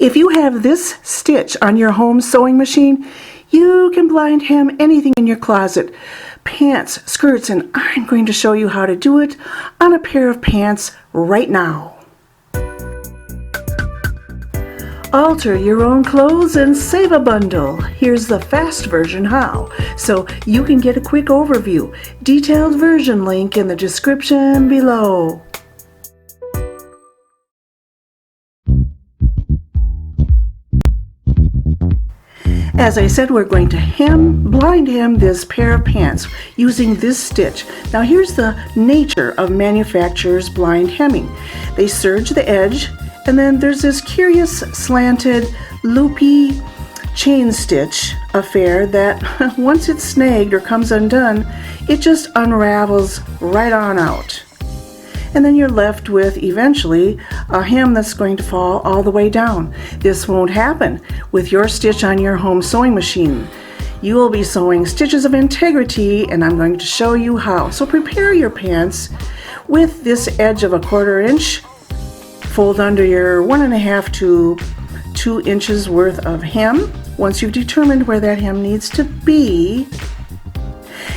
If you have this stitch on your home sewing machine, you can blind hem anything in your closet. Pants, skirts, and I'm going to show you how to do it on a pair of pants right now. Alter your own clothes and save a bundle. Here's the fast version how, so you can get a quick overview. Detailed version link in the description below. As I said, we're going to blind hem this pair of pants using this stitch. Now here's the nature of manufacturers' blind hemming. They serge the edge, and then there's this curious slanted loopy chain stitch affair that once it's snagged or comes undone, it just unravels right on out. And then you're left with eventually a hem that's going to fall all the way down. This won't happen with your stitch on your home sewing machine. You will be sewing stitches of integrity, and I'm going to show you how. So prepare your pants with this edge of 1/4 inch. Fold under your 1.5 to 2 inches worth of hem once you've determined where that hem needs to be.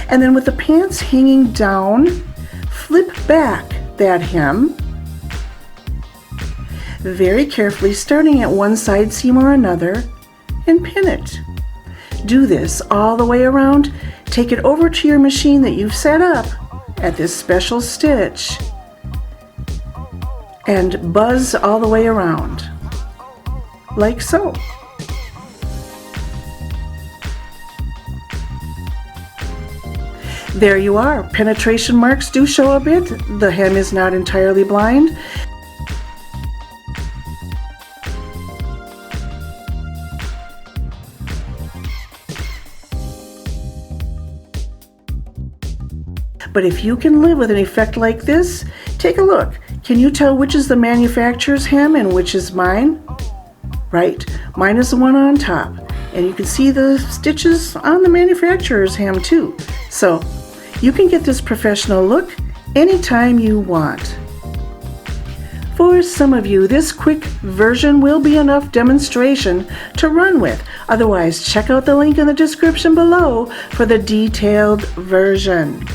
And then with the pants hanging down, flip back that hem very carefully, starting at one side seam or another, and pin it. Do this all the way around. Take it over to your machine that you've set up at this special stitch and buzz all the way around, like so. There you are. Penetration marks do show a bit. The hem is not entirely blind. But if you can live with an effect like this, take a look. Can you tell which is the manufacturer's hem and which is mine? Right, mine is the one on top. And you can see the stitches on the manufacturer's hem too. So you can get this professional look anytime you want. For some of you, this quick version will be enough demonstration to run with. Otherwise, check out the link in the description below for the detailed version.